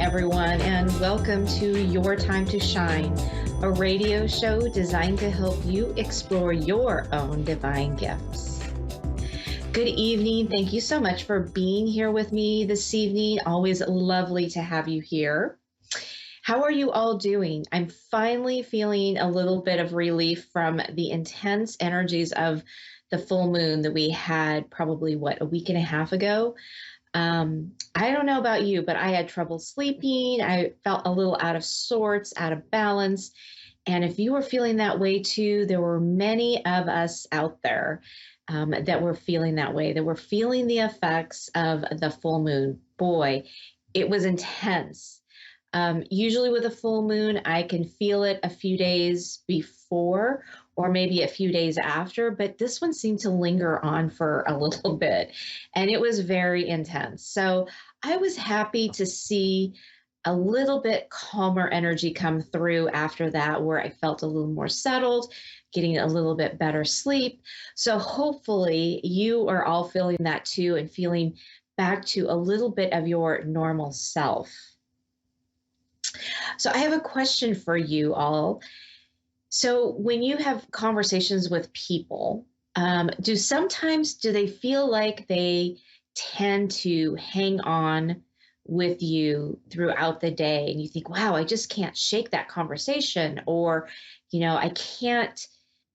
everyone, and welcome to Your Time to Shine, a radio show designed to help you explore your own divine gifts. Good evening. Thank you so much for being here with me this evening. Always lovely to have you here. How are you all doing? I'm finally feeling a little bit of relief from the intense energies of the full moon that we had probably, a week and a half ago. I don't know about you, but I had trouble sleeping. I felt a little out of sorts, out of balance. And if you were feeling that way too, there were many of us out there that were feeling that way, that were feeling the effects of the full moon. Boy, it was intense. Usually with a full moon, I can feel it a few days before or maybe a few days after, but this one seemed to linger on for a little bit, and it was very intense. So I was happy to see a little bit calmer energy come through after that, where I felt a little more settled, getting a little bit better sleep. So hopefully you are all feeling that too and feeling back to a little bit of your normal self. So I have a question for you all. So when you have conversations with people, do they feel like they tend to hang on with you throughout the day and you think, wow, I just can't shake that conversation, or, I can't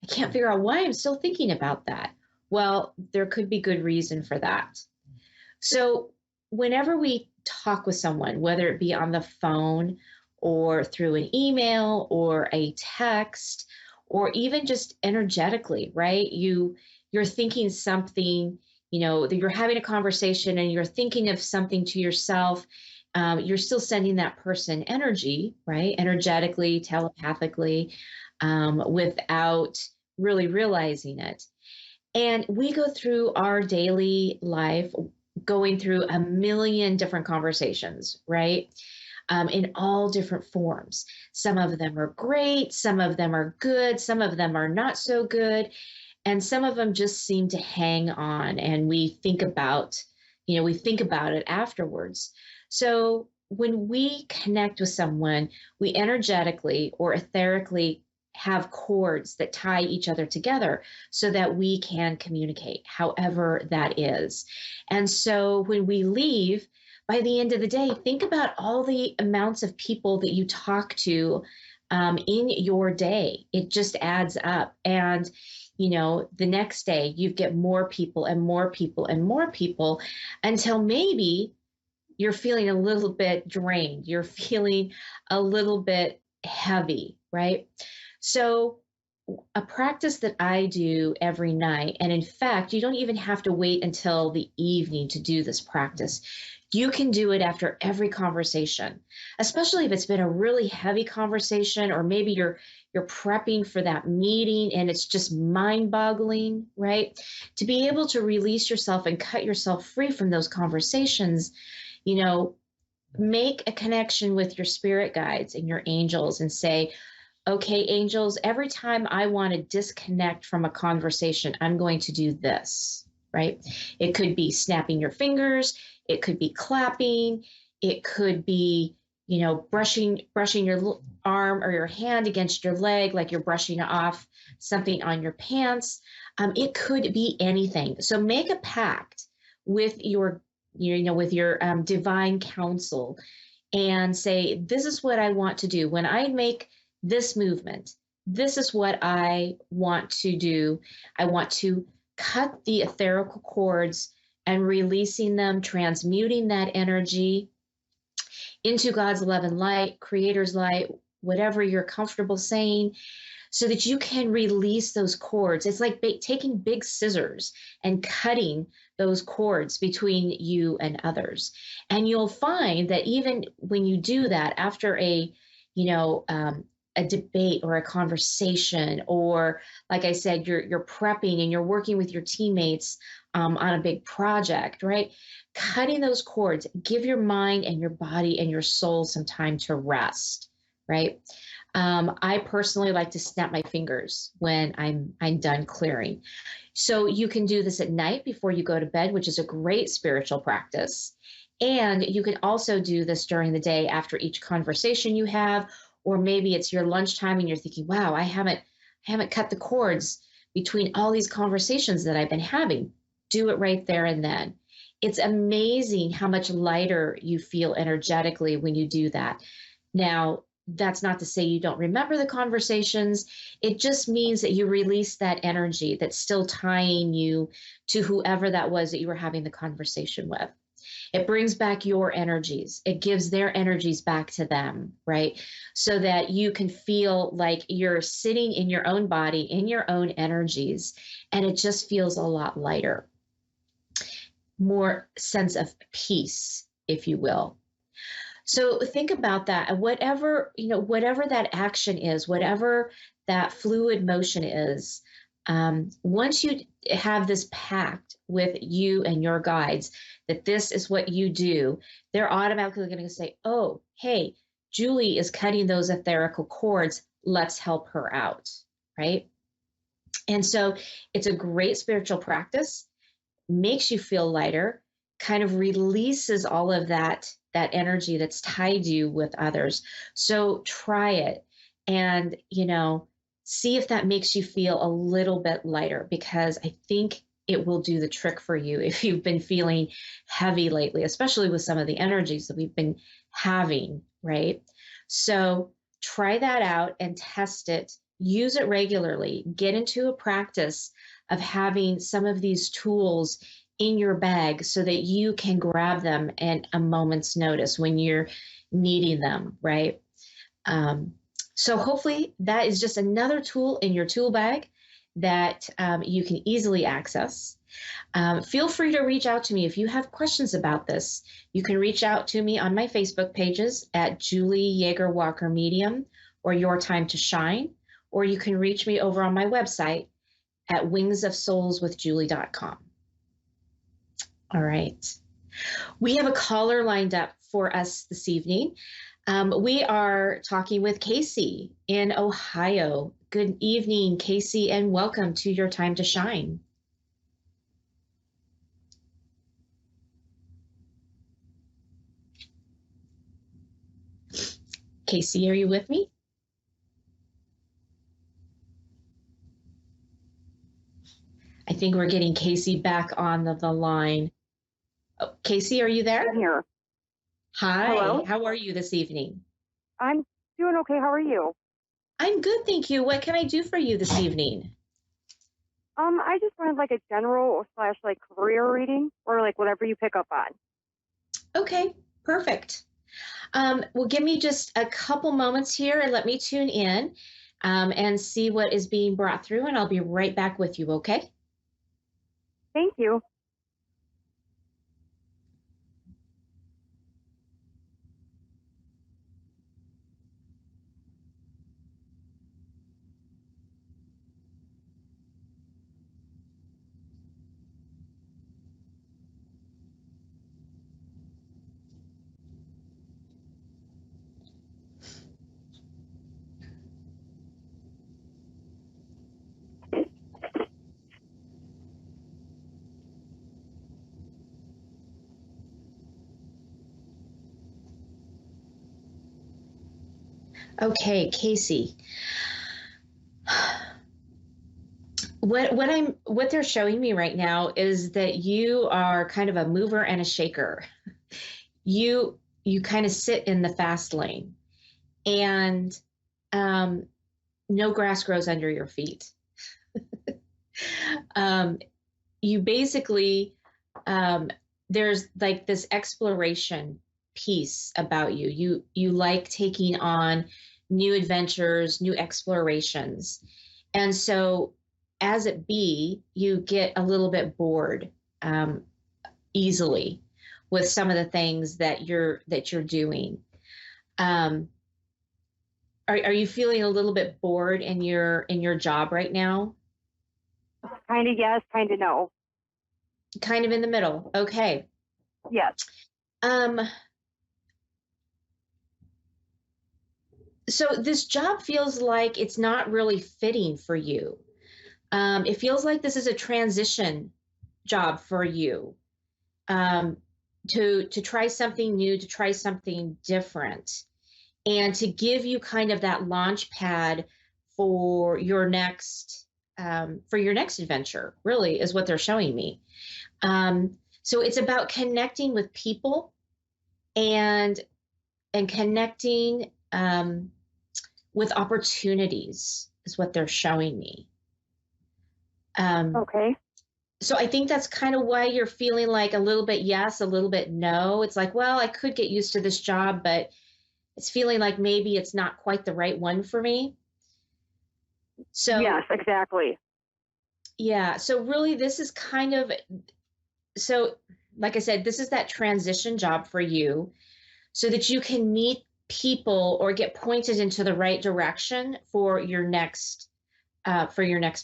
figure out why I'm still thinking about that? Well, there could be good reason for that. So whenever we talk with someone, whether it be on the phone or through an email or a text, or even just energetically, right? You're thinking something, that you're having a conversation and you're thinking of something to yourself. You're still sending that person energy, right? Energetically, telepathically, without really realizing it. And we go through our daily life going through a million different conversations, right? In all different forms. Some of them are great, some of them are good, some of them are not so good, and some of them just seem to hang on, and we think about it afterwards. So when we connect with someone, we energetically or etherically have cords that tie each other together so that we can communicate, however that is. And so when we leave, by the end of the day, think about all the amounts of people that you talk to in your day. It just adds up. And, the next day you get more people and more people and more people until maybe you're feeling a little bit drained. You're feeling a little bit heavy, right? So a practice that I do every night, and in fact, you don't even have to wait until the evening to do this practice. You can do it after every conversation, especially if it's been a really heavy conversation, or maybe you're prepping for that meeting and it's just mind-boggling, right? To be able to release yourself and cut yourself free from those conversations, make a connection with your spirit guides and your angels and say, okay, angels, every time I want to disconnect from a conversation, I'm going to do this, right? It could be snapping your fingers. It could be clapping. It could be, brushing your arm or your hand against your leg, like you're brushing off something on your pants. It could be anything. So make a pact with your divine counsel and say, this is what I want to do. When I make this movement, this is what I want to do. I want to cut the etherical cords and releasing them, transmuting that energy into God's love and light, Creator's light, whatever you're comfortable saying, so that you can release those cords. It's like taking big scissors and cutting those cords between you and others. And you'll find that even when you do that, after a debate or a conversation, or like I said, you're prepping and you're working with your teammates on a big project, right? Cutting those cords, give your mind and your body and your soul some time to rest, right? I personally like to snap my fingers when I'm done clearing. So you can do this at night before you go to bed, which is a great spiritual practice. And you can also do this during the day after each conversation you have, or maybe it's your lunchtime and you're thinking, wow, I haven't cut the cords between all these conversations that I've been having. Do it right there and then. It's amazing how much lighter you feel energetically when you do that. Now, that's not to say you don't remember the conversations. It just means that you release that energy that's still tying you to whoever that was that you were having the conversation with. It brings back your energies. It gives their energies back to them, right? So that you can feel like you're sitting in your own body, in your own energies, and it just feels a lot lighter, more sense of peace, if you will. So think about that. Whatever that action is, whatever that fluid motion is, once you have this pact with you and your guides that this is what you do, they're automatically going to say, oh, hey, Julie is cutting those etherical cords. Let's help her out, right? And so it's a great spiritual practice, makes you feel lighter, kind of releases all of that energy that's tied you with others. So try it and, see if that makes you feel a little bit lighter, because I think it will do the trick for you if you've been feeling heavy lately, especially with some of the energies that we've been having, right? So try that out and test it. Use it regularly. Get into a practice of having some of these tools in your bag so that you can grab them at a moment's notice when you're needing them, right? So hopefully that is just another tool in your tool bag that you can easily access. Feel free to reach out to me if you have questions about this. You can reach out to me on my Facebook pages at Julie YeagerWalker Medium or Your Time to Shine, or you can reach me over on my website at wingsofsoulswithjulie.com. All right. We have a caller lined up for us this evening. We are talking with Casey in Ohio. Good evening, Casey, and welcome to Your Time to Shine. Casey, are you with me? I think we're getting Casey back on the line. Oh, Casey, are you there? I'm here. Hi, Hello? how are you this evening? I'm doing okay. How are you? I'm good, thank you. What can I do for you this evening? I just wanted like a general slash like career reading or like whatever you pick up on. Okay, perfect. Well, give me just a couple moments here and let me tune in and see what is being brought through, and I'll be right back with you, okay? Thank you. Okay, Casey. What they're showing me right now is that you are kind of a mover and a shaker. You kind of sit in the fast lane, and no grass grows under your feet. um, you basically there's like this exploration piece about you. You like taking on new adventures, new explorations, and so as it be, you get a little bit bored easily with some of the things that you're doing. Um, are you feeling a little bit bored in your job right now? Kind of yes, kind of no. Kind of in the middle. Okay. Yes. Um, so this job feels like it's not really fitting for you. It feels like this is a transition job for you. Um, to try something new, to try something different, and to give you kind of that launch pad for your next adventure, really is what they're showing me. So it's about connecting with people and connecting with opportunities is what they're showing me. Okay. So I think that's kind of why you're feeling like a little bit yes, a little bit no. It's like, well, I could get used to this job, but it's feeling like maybe it's not quite the right one for me. Yes, So exactly. yeah, so really this is kind of, so like I said, this is that transition job for you so that you can meet people or get pointed into the right direction for your next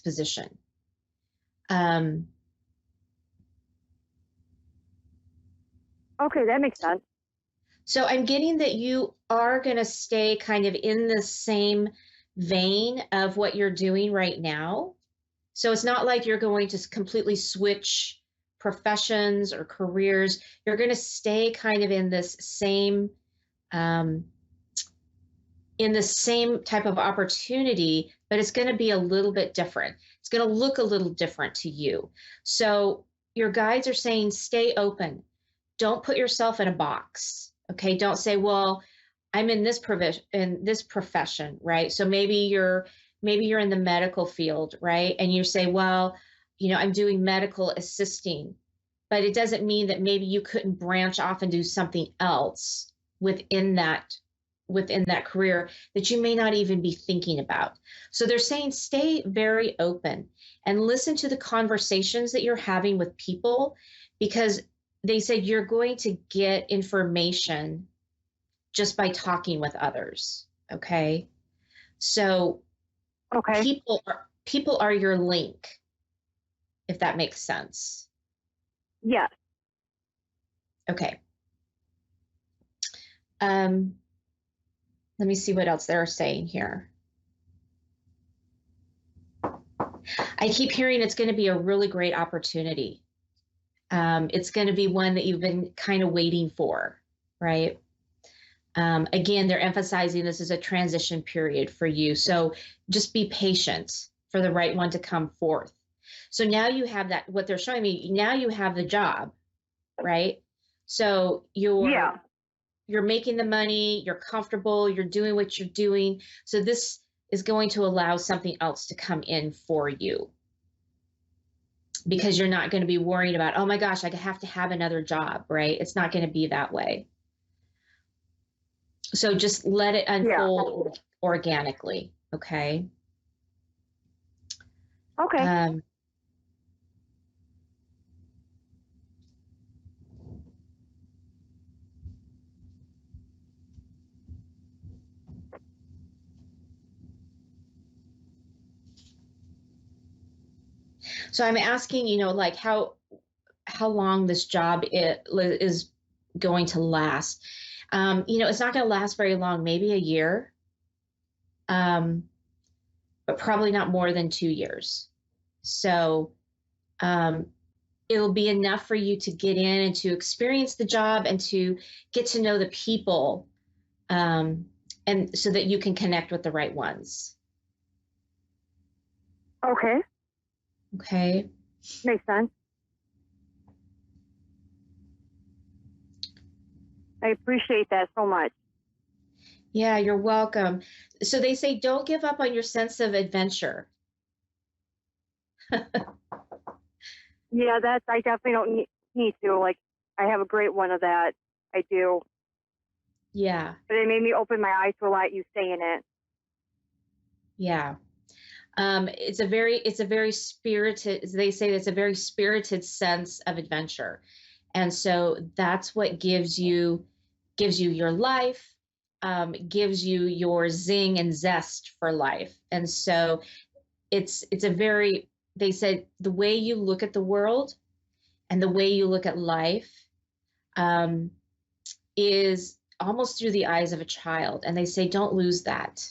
position. Um, Okay, that makes sense. so I'm getting that you are going to stay kind of in the same vein of what you're doing right now. So it's not like you're going to completely switch professions or careers. You're going to stay kind of um, in the same type of opportunity, but it's going to be a little bit different. It's going to look a little different to you. So your guides are saying stay open. Don't put yourself in a box. Okay. Don't say, well, I'm in this profession, right? So maybe you're in the medical field, right? And you say, well, I'm doing medical assisting, but it doesn't mean that maybe you couldn't branch off and do something else within that within that career that you may not even be thinking about. So they're saying stay very open and listen to the conversations that you're having with people, because they said you're going to get information just by talking with others. Okay. So Okay. people are your link, if that makes sense. Yes. Okay. Let me see what else they're saying here. I keep hearing it's going to be a really great opportunity. It's going to be one that you've been kind of waiting for, right? Again, they're emphasizing this is a transition period for you. So just be patient for the right one to come forth. So now you have that, what they're showing me, now you have the job, right? So Yeah. you're making the money, you're comfortable, you're doing what you're doing. So this is going to allow something else to come in for you, because you're not going to be worried about, oh my gosh, I have to have another job, right? It's not going to be that way. So just let it Yeah. unfold organically. Okay. Okay. So I'm asking, like how long this job is going to last. It's not going to last very long, maybe a year, um, but probably not more than 2 years. So um, it'll be enough for you to get in and to experience the job and to get to know the people, um, and so that you can connect with the right ones. Okay. Okay. Makes sense. I appreciate that so much. Yeah, you're welcome. So they say don't give up on your sense of adventure. Yeah, I definitely don't need to. Like, I have a great one of that. I do. Yeah, But it made me open my eyes to a lot, you saying it. yeah. It's a very spirited, they say it's a very spirited sense of adventure. And so that's what gives you your life, gives you your zing and zest for life. And so it's a very, they said the way you look at the world and the way you look at life, um, is almost through the eyes of a child. And they say don't lose that.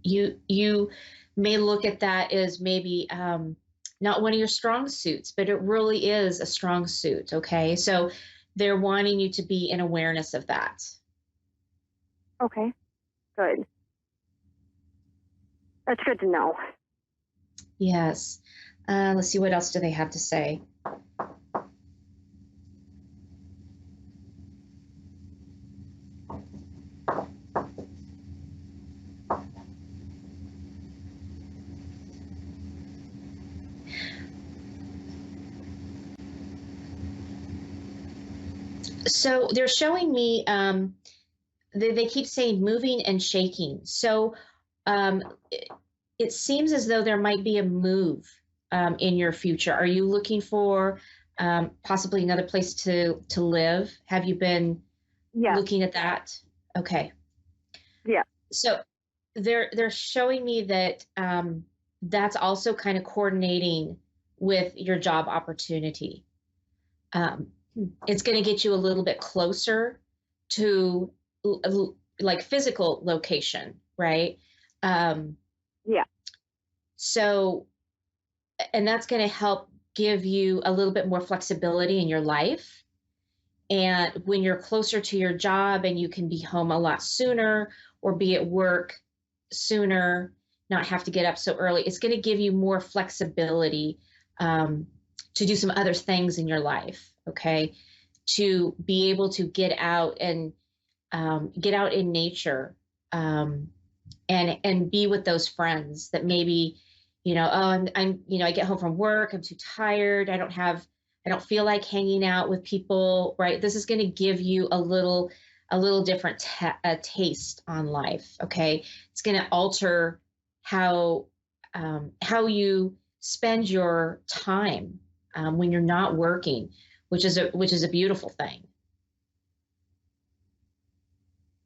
You may look at that as maybe not one of your strong suits, but it really is a strong suit. Okay. So they're wanting you to be in awareness of that. Okay. Good. That's good to know. Yes. Let's see, what else do they have to say? So they're showing me, they keep saying moving and shaking. So um, it seems as though there might be a move in your future. Are you looking for possibly another place to live? Have you been Yeah. looking at that? Okay. Yeah. So they're showing me that that's also kind of coordinating with your job opportunity. Um, it's going to get you a little bit closer to like physical location, right? Um, Yeah. so, and that's going to help give you a little bit more flexibility in your life. And when you're closer to your job and you can be home a lot sooner or be at work sooner, not have to get up so early, it's going to give you more flexibility to do some other things in your life. Okay. To be able to get out and get out in nature and be with those friends that maybe, I get home from work, I'm too tired, I don't feel like hanging out with people, right? This is going to give you a little different taste on life. Okay. It's going to alter how you spend your time when you're not working, which is a beautiful thing.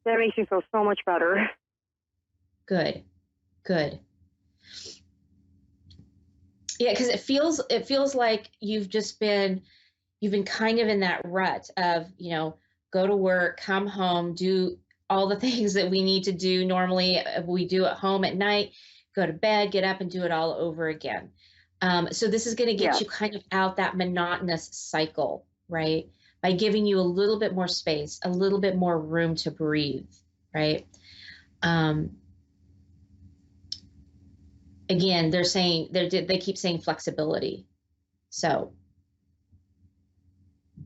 That makes me feel so much better. Good, good. Yeah, because it feels like you've been kind of in that rut of, go to work, come home, do all the things that we need to do normally we do at home at night, go to bed, get up and do it all over again. So this is going to get Yeah. you kind of out that monotonous cycle, right? By giving you a little bit more space, a little bit more room to breathe, right? Um, Again, they keep saying flexibility. So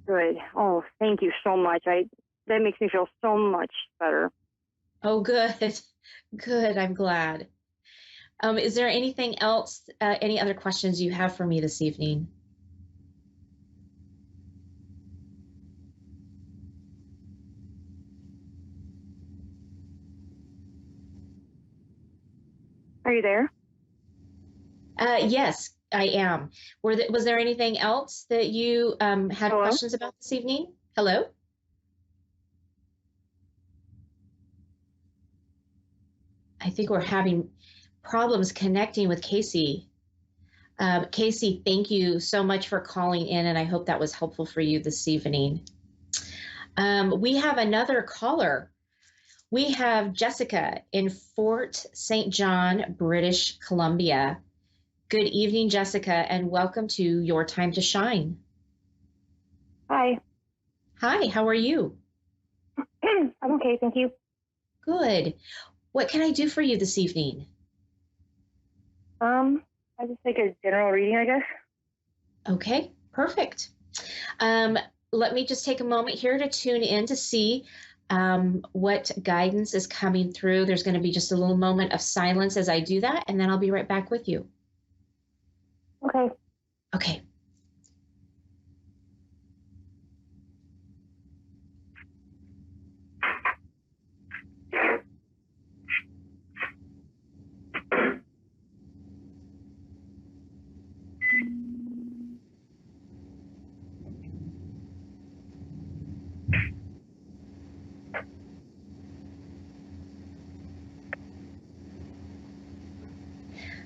Good. Oh, thank you so much. That makes me feel so much better. oh, good. Good. I'm glad. Is there anything else, any other questions you have for me this evening? Are you there? Yes, I am. Was there anything else that you had Hello? questions about this evening? Hello? I think we're having problems connecting with Casey. Casey, thank you so much for calling in, and I hope that was helpful for you this evening. We have another caller. We have Jessica in Fort St. John, British Columbia. Good evening, Jessica, and welcome to Your Time to Shine. Hi. Hi, how are you? I'm okay, thank you. Good. What can I do for you this evening? I just take a general reading, I guess. Okay, perfect. Let me just take a moment here to tune in to see what guidance is coming through. There's going to be just a little moment of silence as I do that, and then I'll be right back with you. Okay. Okay.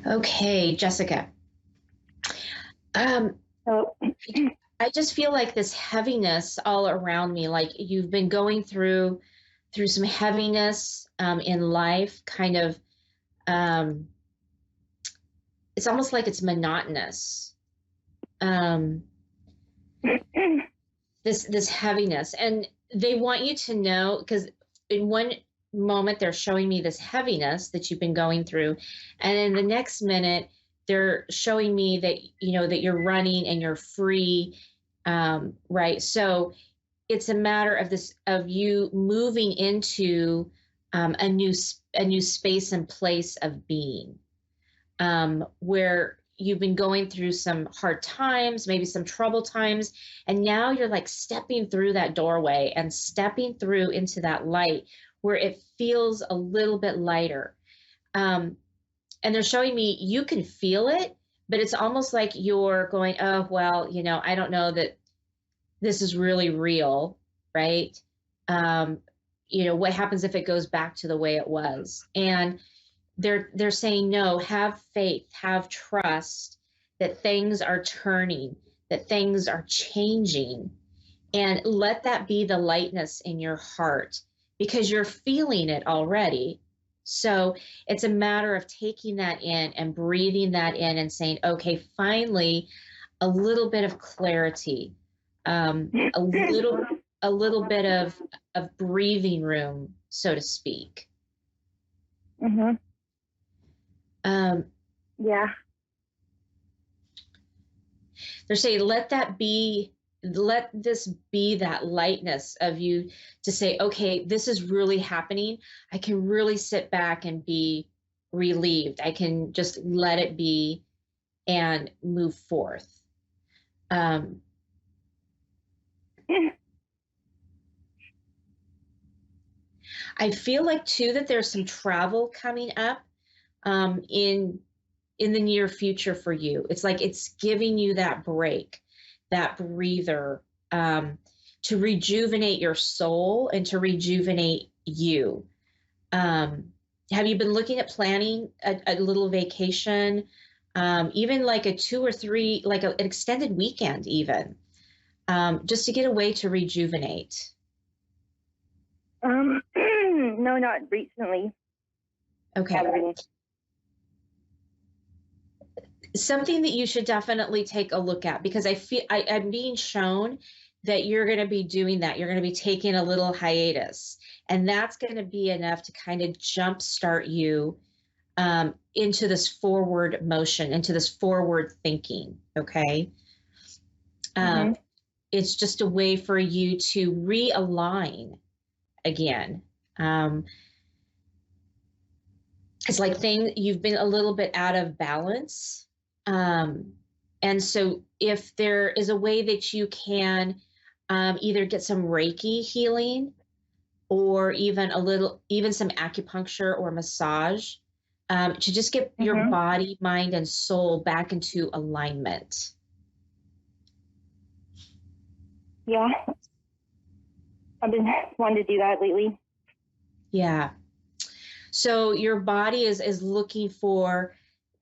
Okay, Jessica. So, I just feel like this heaviness all around me, like you've been going through some heaviness in life, kind of. Um, it's almost like it's monotonous. um, this heaviness, and they want you to know, because in one moment they're showing me this heaviness that you've been going through, and then the next minute they're showing me that that you're running and you're free, right? So it's a matter of this, of you moving into a new space and place of being, where you've been going through some hard times, maybe some trouble times, and now you're like stepping through that doorway and stepping through into that light where it feels a little bit lighter. And they're showing me you can feel it, but it's almost like you're going, oh, well, I don't know that this is really real, right? Um, what happens if it goes back to the way it was? And they're saying, no, have faith, have trust that things are turning, that things are changing, and let that be the lightness in your heart, because you're feeling it already. So it's a matter of taking that in and breathing that in and saying, okay, finally, a little bit of clarity, a little bit of breathing room, so to speak. Mhm. Um, Yeah. they're saying, let this be that lightness of you to say, okay, this is really happening. I can really sit back and be relieved. I can just let it be and move forth. Um, I feel like too that there's some travel coming up, in the near future for you. It's like it's giving you that break, that breather, to rejuvenate your soul and to rejuvenate you. Have you been looking at planning a little vacation, even like a 2 or 3, like an extended weekend, even, just to get away to rejuvenate? No, not recently. Okay. Something that you should definitely take a look at, because I'm being shown that you're going to be doing that. You're going to be taking a little hiatus, and that's going to be enough to kind of jumpstart you, into this forward motion, into this forward thinking. Okay. Mhm. It's just a way for you to realign again. Um, it's like you've been a little bit out of balance. Um, and so if there is a way that you can, either get some Reiki healing, or even some acupuncture or massage, to just get your Mhm. body, mind, and soul back into alignment. Yeah. I've been wanting to do that lately. Yeah. So your body is looking for,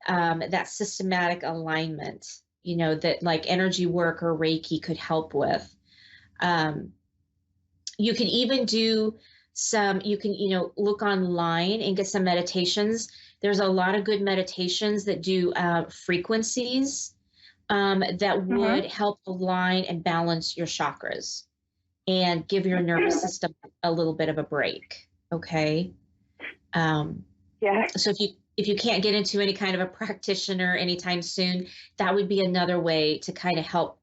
that systematic alignment, that like energy work or Reiki could help with. Um, you can even do you can, look online and get some meditations. There's a lot of good meditations that do, frequencies, that Mhm. would help align and balance your chakras and give your nervous system a little bit of a break. Okay. Um, Yeah. so if you can't get into any kind of a practitioner anytime soon, that would be another way to kind of help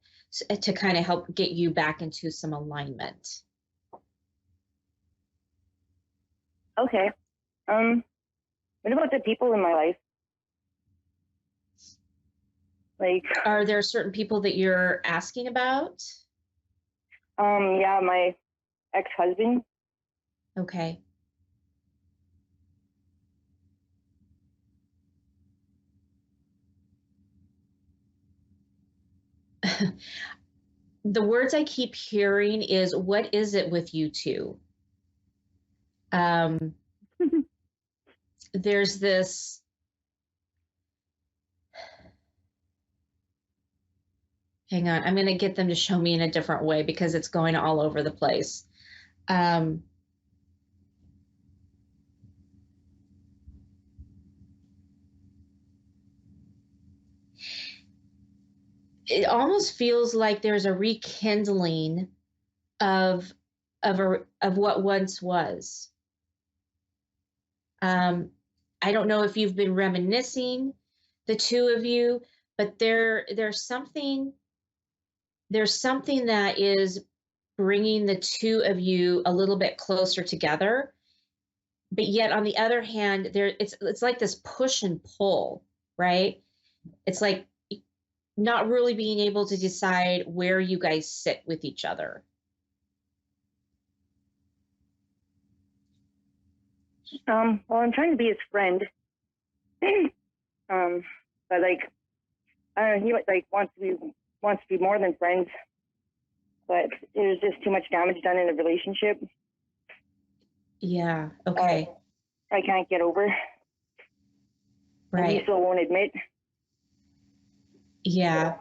get you back into some alignment. Okay. What about the people in my life? Like, Are there certain people that you're asking about? yeah, my ex-husband. Okay. The words I keep hearing is, what is it with you two? Um, there's this, hang on, I'm going to get them to show me in a different way because it's going all over the place. Um, it almost feels like there's a rekindling of of what once was. I don't know if you've been reminiscing, the two of you, but there's something that is bringing the two of you a little bit closer together. But yet on the other hand, it's like this push and pull, right? It's like not really being able to decide where you guys sit with each other. Well, I'm trying to be his friend. But like, I don't know, he like wants to be more than friends. But there's just too much damage done in the relationship. Yeah. Okay. I can't get over. Right. He still won't admit. Yeah.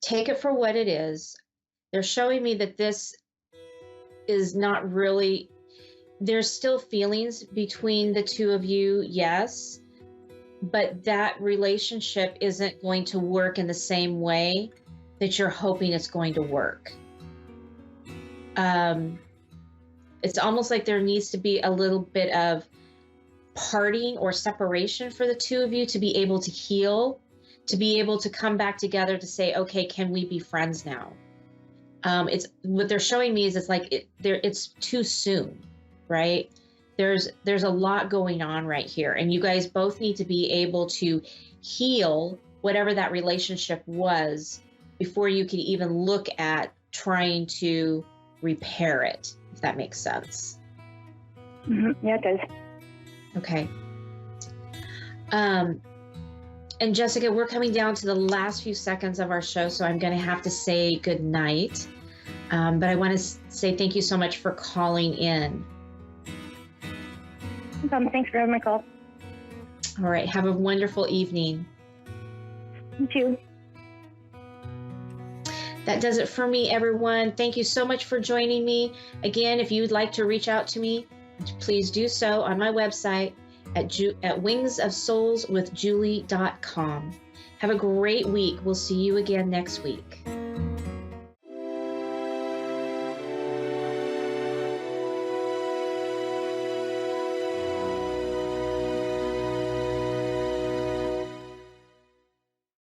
Take it for what it is. They're showing me that this is not really, there's still feelings between the two of you, yes, but that relationship isn't going to work in the same way that you're hoping it's going to work. It's almost like there needs to be a little bit of parting or separation for the two of you to be able to heal, to be able to come back together to say, okay, can we be friends now? It's what they're showing me is it's like it's too soon, right? There's a lot going on right here, and you guys both need to be able to heal whatever that relationship was before you can even look at trying to repair it, if that makes sense. Mm-hmm. Yeah, it does. Okay. And Jessica, we're coming down to the last few seconds of our show, so I'm going to have to say good night. But I want to say thank you so much for calling in. Thanks for having my call. All right. Have a wonderful evening. You too. That does it for me, everyone. Thank you so much for joining me. Again, if you would like to reach out to me, please do so on my website at wingsofsoulswithjulie.com. Have a great week. We'll see you again next week.